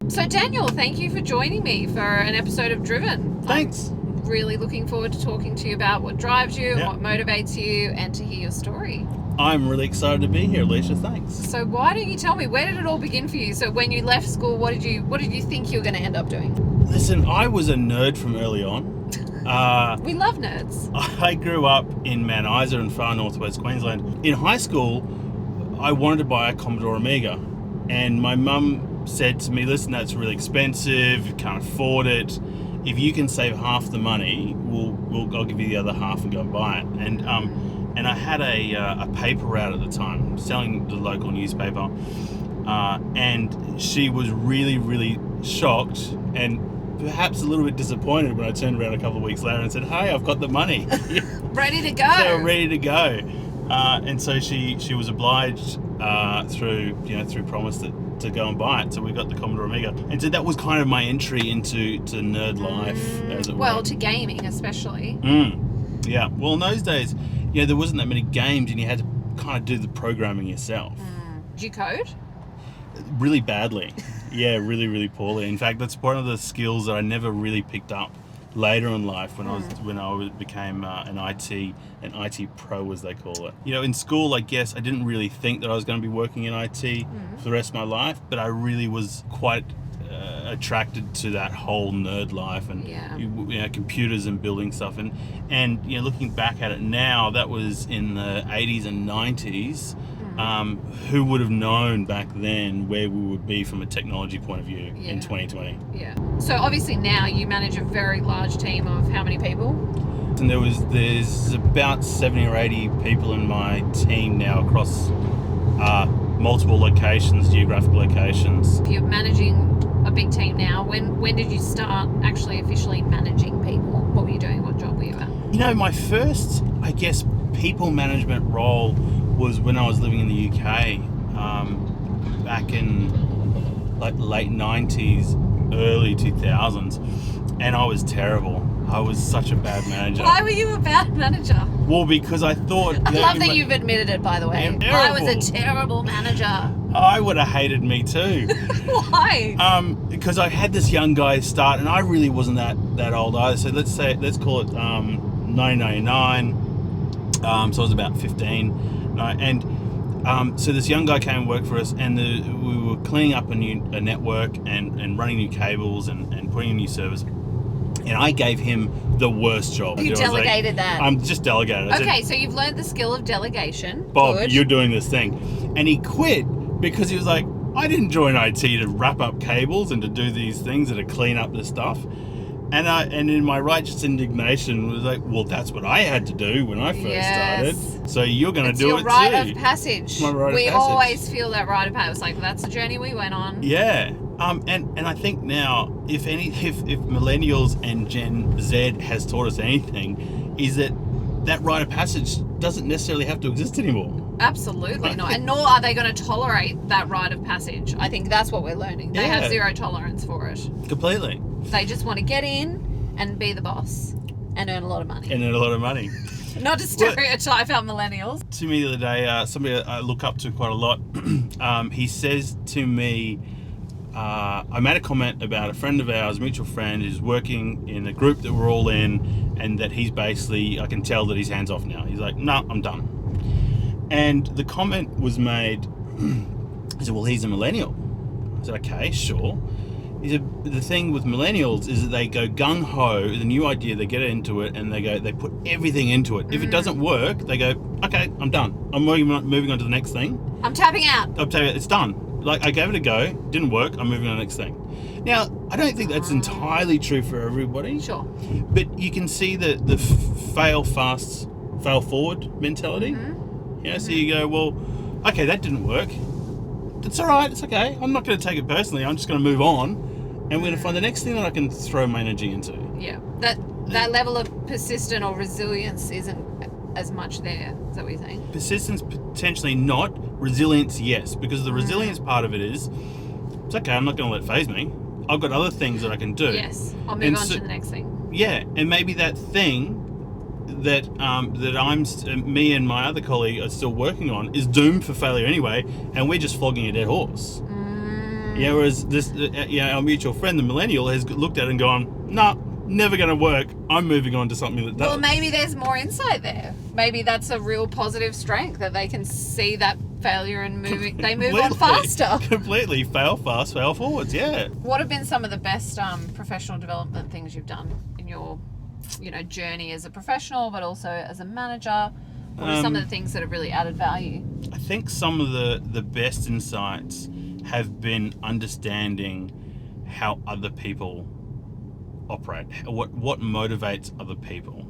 So Daniel, thank you for joining me for an episode of Driven. Thanks. I'm really looking forward to talking to you about what drives you, what motivates you, and to hear your story. I'm really excited to be here, Alicia. Thanks. So why don't you tell me, where did it all begin for you? So when you left school, what did you think you were going to end up doing? Listen, I was a nerd from early on. We love nerds. I grew up in Mount Isa in far northwest Queensland. In high school, I wanted to buy a Commodore Amiga, and my mum said to me, "Listen, that's really expensive. You can't afford it. If you can save half the money, I'll give you the other half and go and buy it." And I had a paper route at the time, selling the local newspaper, and she was really, really shocked and perhaps a little bit disappointed when I turned around a couple of weeks later and said, "Hey, I've got the money." Ready to go. So ready to go. And so she was obliged through promise to go and buy it. So we got the Commodore Amiga, and so that was kind of my entry into nerd life, as it were. To gaming especially. Yeah. Well, in those days, there wasn't that many games, and you had to kind of do the programming yourself. Did you code? Really badly. Yeah, really, really poorly. In fact, that's one of the skills that I never really picked up later in life when I became an IT pro, as they call it. In school, I guess I didn't really think that I was going to be working in IT for the rest of my life, but I really was quite attracted to that whole nerd life and computers and building stuff. And looking back at it now, that was in the 80s and 90s. Who would have known back then where we would be from a technology point of view in 2020? Yeah. So obviously now you manage a very large team of how many people? And there's about 70 or 80 people in my team now across multiple locations, geographical locations. If you're managing a big team now, when did you start actually officially managing people? What were you doing? What job were you at? My first, I guess, people management role was when I was living in the UK, back in late 90s, early 2000s, and I was terrible. I was such a bad manager. Why were you a bad manager? Well, because I thought... I love that you've admitted it, by the way. I was a terrible manager. I would have hated me too. Why? Because I had this young guy start, and I really wasn't that old either. So let's call it 1999. So I was about 15. So this young guy came and worked for us, and we were cleaning up a network and running new cables and putting in new servers. And I gave him the worst job. You delegated that. I'm just delegated. Okay, so you've learned the skill of delegation. Bob, Good. You're doing this thing. And he quit because he was like, I didn't join IT to wrap up cables and to do these things and to clean up the stuff. And in my righteous indignation was like, well, that's what I had to do when I first started. So you're going to do it too. It's your rite of passage. My rite of passage. Always feel that rite of passage. Like, that's the journey we went on. Yeah. And I think now, if millennials and Gen Z has taught us anything, is that rite of passage doesn't necessarily have to exist anymore. Absolutely not. And nor are they going to tolerate that rite of passage. I think that's what we're learning. They have zero tolerance for it. Completely. They just want to get in and be the boss and earn a lot of money. Not to stereotype our millennials. To me the other day, somebody I look up to quite a lot, he says to me, I made a comment about a friend of ours, mutual friend, who's working in a group that we're all in, and that he's basically, I can tell that he's hands off now. He's like, no, I'm done. And the comment was made, he said, well, he's a millennial. I said, okay, sure. He said, the thing with millennials is that they go gung-ho, the new idea, they get into it, and they put everything into it. If it doesn't work, they go, okay, I'm done. I'm moving on to the next thing. I'm tapping out. It's done. Like, I gave it a go, didn't work, I'm moving on to the next thing. Now, I don't think that's entirely true for everybody. Sure. But you can see the fail fast, fail forward mentality. So you go, well, okay, that didn't work. It's all right, it's okay. I'm not going to take it personally. I'm just going to move on, and we're going to find the next thing that I can throw my energy into. Yeah, that level of persistence or resilience isn't as much there. Is that what you're saying? Persistence, potentially not. Resilience, yes. Because the resilience part of it is, it's okay, I'm not going to let it faze me. I've got other things that I can do. Yes, I'll move on to the next thing. Yeah, and maybe that thing that me and my other colleague are still working on is doomed for failure anyway, and we're just flogging a dead horse. Yeah, whereas this, our mutual friend, the millennial, has looked at it and gone, nah, never going to work. I'm moving on to something that does. Well, maybe there's more insight there. Maybe that's a real positive strength, that they can see that failure and they move on faster. Completely. Fail fast, fail forwards, yeah. What have been some of the best professional development things you've done in your journey as a professional, but also as a manager? What are some of the things that have really added value? I think some of the best insights have been understanding how other people operate, what motivates other people.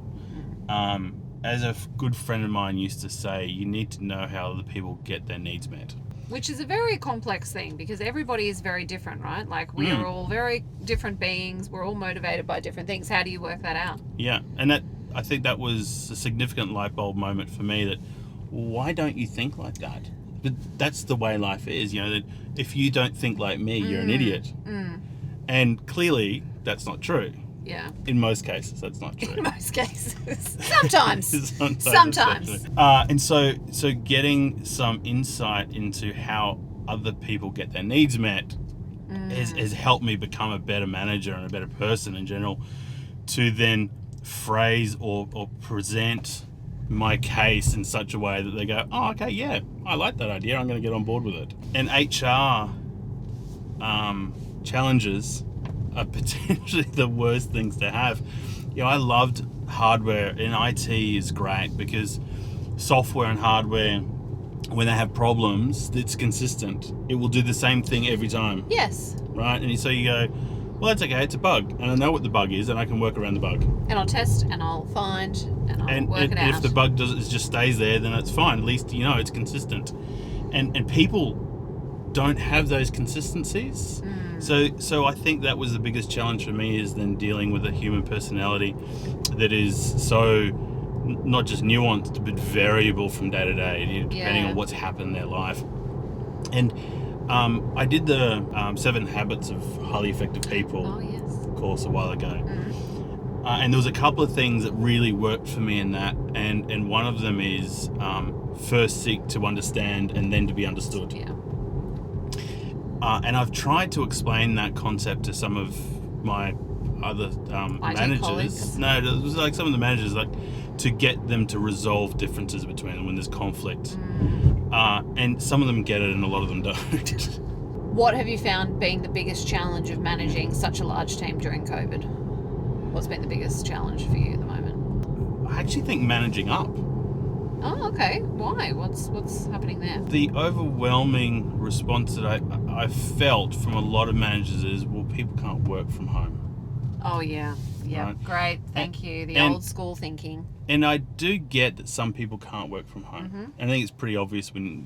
As a good friend of mine used to say, you need to know how other people get their needs met. Which is a very complex thing, because everybody is very different, right? Like, we are all very different beings. We're all motivated by different things. How do you work that out? Yeah, and I think that was a significant light bulb moment for me, that why don't you think like that? But that's the way life is, that if you don't think like me, you're an idiot. And clearly, that's not true. Yeah. In most cases, that's not true. In most cases. Sometimes. Sometimes. And so getting some insight into how other people get their needs met has helped me become a better manager and a better person in general, to then phrase or present my case in such a way that they go, oh, okay, yeah, I like that idea. I'm going to get on board with it. And HR challenges are potentially the worst things to have. I loved hardware, and IT is great because software and hardware, when they have problems, it's consistent. It will do the same thing every time. Yes. Right? And so you go, well, that's okay, it's a bug, and I know what the bug is, and I can work around the bug. And I'll test, and I'll find, and I'll work it out. And if the bug just stays there, then it's fine. At least it's consistent. And people don't have those consistencies. So I think that was the biggest challenge for me, is then dealing with a human personality that is so not just nuanced, but variable from day to day, depending on what's happened in their life. And I did the 7 Habits of Highly Effective People course a while ago. And there was a couple of things that really worked for me in that. And one of them is first seek to understand and then to be understood. Yeah. And I've tried to explain that concept to some of my other managers. Colleagues? No, it was like some of the managers, like to get them to resolve differences between them when there's conflict. And some of them get it and a lot of them don't. What have you found being the biggest challenge of managing such a large team during COVID? What's been the biggest challenge for you at the moment? I actually think managing up. Oh, okay. Why? What's happening there? The overwhelming response that I felt from a lot of managers is, well, people can't work from home. Oh, yeah. Yeah, right. Great. Thank you. The old school thinking. And I do get that some people can't work from home. And I think it's pretty obvious when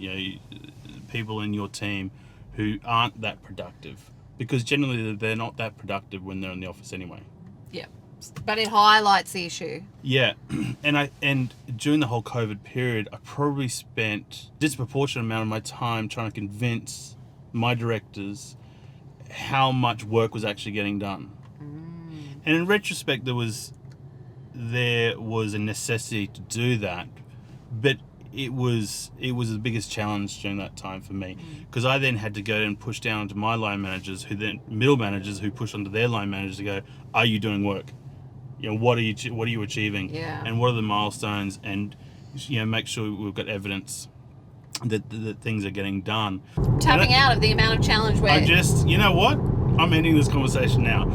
people in your team who aren't that productive, because generally they're not that productive when they're in the office anyway. Yeah. But it highlights the issue. Yeah, and during the whole COVID period, I probably spent a disproportionate amount of my time trying to convince my directors how much work was actually getting done. And in retrospect, there was a necessity to do that, but it was the biggest challenge during that time for me, because I then had to go and push down to my line managers, middle managers who push onto their line managers to go, are you doing work? What are you achieving? Yeah. And what are the milestones? And make sure we've got evidence that things are getting done. Tapping out of the amount of challenge where... I'm ending this conversation now.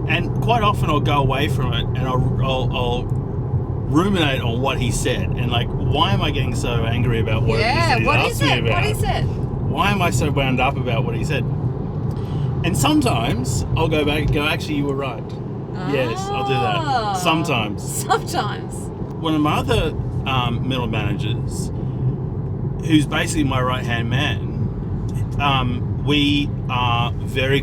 And quite often I'll go away from it and I'll ruminate on what he said. And why am I getting so angry about what he said? What he said? Why am I so wound up about what he said? And sometimes I'll go back and go, actually, you were right. Yes, I'll do that. Sometimes. One of my other middle managers, who's basically my right-hand man, we are very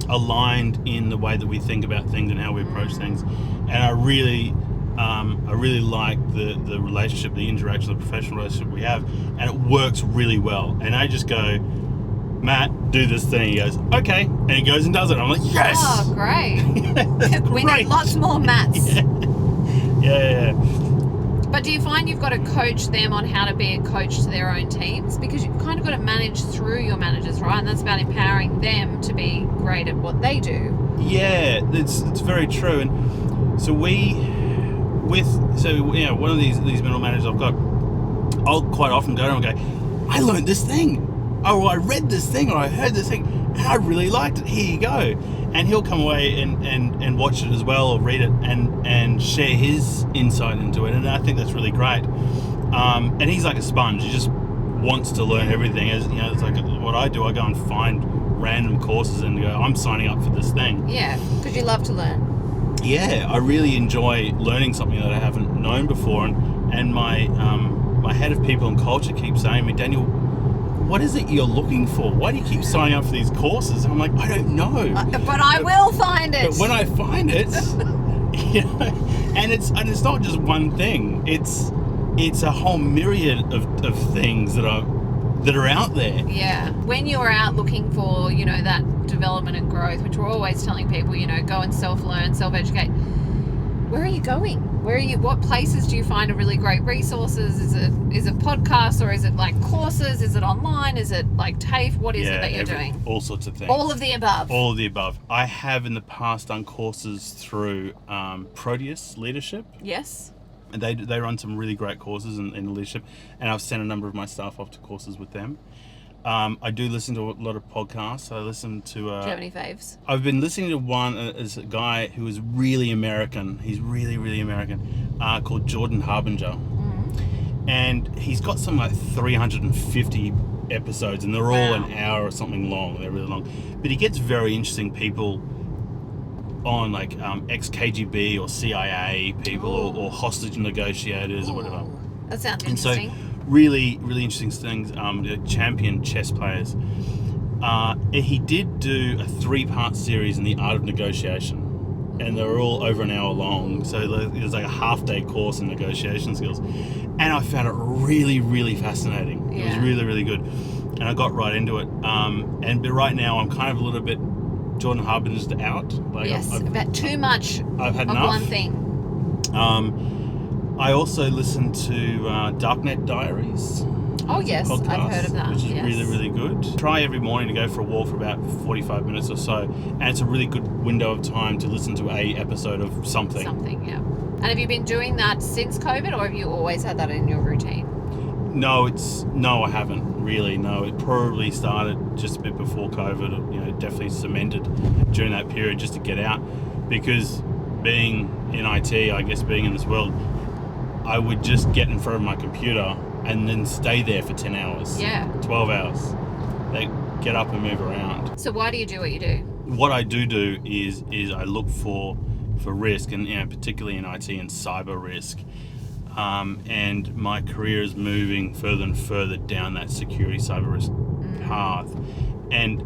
aligned in the way that we think about things and how we approach things. And I really like the relationship, the interaction, the professional relationship we have, and it works really well. And I just go, Matt, do this thing. He goes, okay. And he goes and does it. I'm like, yes! Oh, great. We need lots more Matts. Yeah. But do you find you've got to coach them on how to be a coach to their own teams? Because you've kind of got to manage through your managers, right? And that's about empowering them to be great at what they do. Yeah, it's very true. And so one of these middle managers I've got, I'll quite often go to him and go, I learned this thing, or I read this thing, or I heard this thing, and I really liked it. Here you go. And he'll come away and watch it as well, or read it and share his insight into it. And I think that's really great. And he's like a sponge. He just wants to learn everything. As you know, it's like what I do. I go and find random courses and go, I'm signing up for this thing. Yeah, because you love to learn. Yeah, I really enjoy learning something that I haven't known before. And my my head of people and culture keeps saying to me, Daniel, what is it you're looking for? Why do you keep signing up for these courses? And I'm like, I don't know. But I will find it. But when I find it, you know, and it's not just one thing. It's a whole myriad of things that are out there. Yeah. When you're out looking for, you know, that development and growth, which we're always telling people, you know, go and self-learn, self-educate. Where are you going? What places do you find are really great resources? Is it podcasts, or is it like courses? Is it online? Is it like TAFE? What is it that you're doing? All sorts of things. All of the above. All of the above. I have in the past done courses through Proteus Leadership. Yes. And they run some really great courses in leadership, and I've sent a number of my staff off to courses with them. I do listen to a lot of podcasts. I listen to... do you have any faves? I've been listening to one as a guy who is really American. He's really, really American, called Jordan Harbinger. Mm-hmm. And he's got some like 350 episodes, and they're all an hour or something long. They're really long. But he gets very interesting people on, like ex-KGB or CIA people, or hostage negotiators or whatever. That sounds And interesting. so really, really interesting things. Champion chess players. He did do a 3-part series in the art of negotiation, and they were all over an hour long. So it was like a half-day course in negotiation skills, and I found it really, really fascinating. Yeah. It was really, really good, and I got right into it. But right now I'm kind of a little bit Jordan Harbinger's out. Like yes, about too much I've had of enough. one thing. I also listen to Darknet Diaries. Oh yes, podcast, I've heard of that. Which is yes. really, really good. Try every morning to go for a walk for about 45 minutes or so, and it's a really good window of time to listen to a episode of something. Something, yeah. And have you been doing that since COVID, or have you always had that in your routine? No, I haven't really. No, it probably started just a bit before COVID. You know, definitely cemented during that period just to get out, because being in IT, I guess being in this world, I would just get in front of my computer and then stay there for 10 hours. Yeah. 12 hours. They get up and move around. So why do you do what you do? What I do is I look for risk, and you know, particularly in IT and cyber risk. And my career is moving further and further down that security cyber risk path. And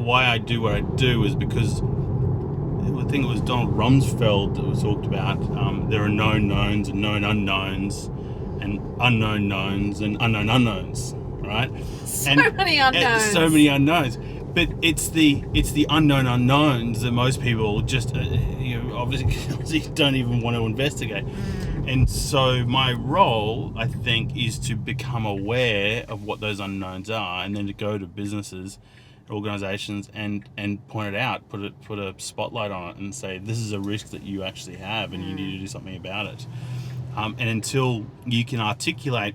why I do what I do is because I think it was Donald Rumsfeld that was talked about. There are known knowns and known unknowns, and unknown knowns and unknown unknowns, right? So many unknowns. So many unknowns. But it's the unknown unknowns that most people just obviously don't even want to investigate. And so my role, I think, is to become aware of what those unknowns are, and then to go to businesses, organizations, and point it out, put a spotlight on it, and say, this is a risk that you actually have, and you need to do something about it. And until you can articulate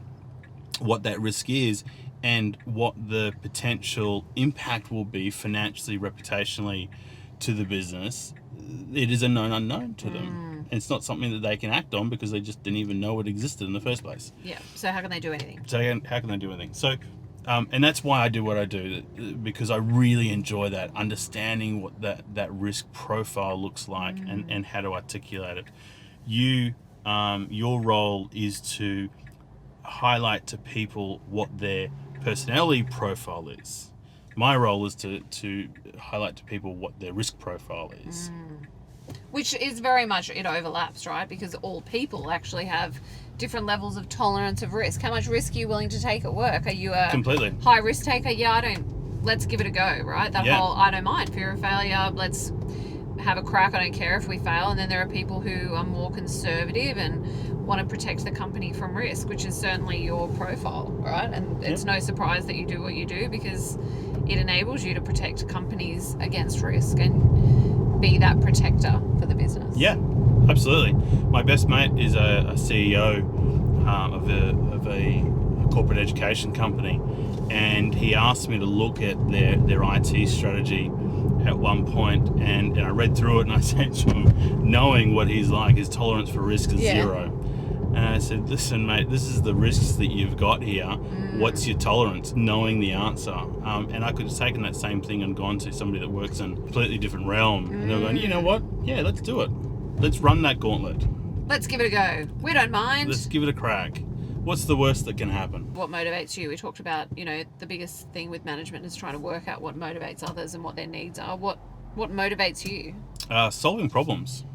what that risk is and what the potential impact will be financially, reputationally to the business, it is a known unknown to them. And it's not something that they can act on because they just didn't even know it existed in the first place. Yeah. So how can they do anything? So how can they do anything? So, and that's why I do what I do, because I really enjoy that, understanding what that risk profile looks like and how to articulate it. Your role is to highlight to people what their personality profile is. My role is to highlight to people what their risk profile is. Which is very much, it overlaps, right? Because all people actually have different levels of tolerance of risk. How much risk are you willing to take at work? Are you a Completely. high risk taker? Yeah, let's give it a go, right? That Yeah. whole, I don't mind, fear of failure, have a crack, I don't care if we fail. And then there are people who are more conservative and want to protect the company from risk, which is certainly your profile, right? And it's no surprise that you do what you do, because it enables you to protect companies against risk and be that protector for the business. Yeah, absolutely. My best mate is a CEO of a corporate education company, and he asked me to look at their IT strategy at one point, and I read through it, and I said to him, knowing what he's like, his tolerance for risk is zero. And I said, listen, mate, this is the risks that you've got here. What's your tolerance? Knowing the answer. And I could have taken that same thing and gone to somebody that works in a completely different realm. And they're going, you know what? Yeah, let's do it. Let's run that gauntlet. Let's give it a go. We don't mind. Let's give it a crack. What's the worst that can happen? What motivates you? We talked about, the biggest thing with management is trying to work out what motivates others and what their needs are. What motivates you? Solving problems.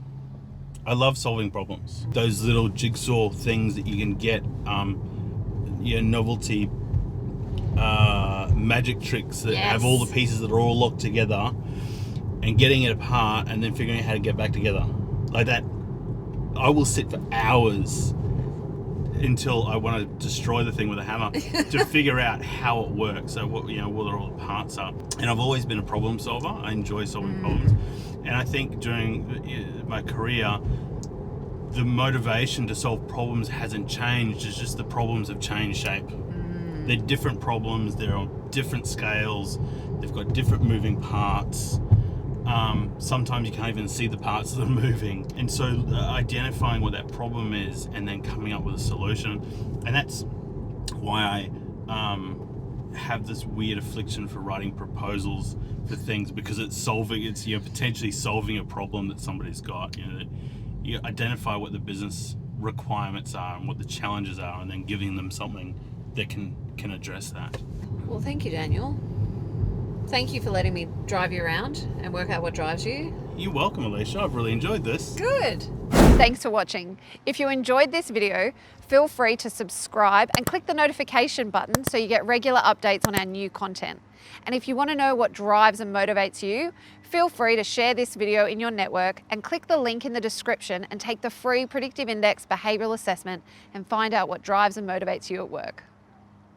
I love solving problems. Those little jigsaw things that you can get, novelty magic tricks that have all the pieces that are all locked together, and getting it apart and then figuring out how to get back together. Like that, I will sit for hours until I want to destroy the thing with a hammer to figure out how it works. So what all the parts are. And I've always been a problem solver. I enjoy solving problems. And I think during my career, the motivation to solve problems hasn't changed. It's just the problems have changed shape. They're different problems. They're on different scales. They've got different moving parts. Sometimes you can't even see the parts that are moving. And so identifying what that problem is and then coming up with a solution. And that's why I have this weird affliction for writing proposals for things, because it's potentially solving a problem that somebody's got. You identify what the business requirements are and what the challenges are, and then giving them something that can address that. Well, thank you, Daniel. Thank you for letting me drive you around and work out what drives you. You're welcome, Alicia. I've really enjoyed this. Good. Thanks for watching. If you enjoyed this video, feel free to subscribe and click the notification button so you get regular updates on our new content. And if you want to know what drives and motivates you, feel free to share this video in your network and click the link in the description and take the free Predictive Index behavioural assessment and find out what drives and motivates you at work.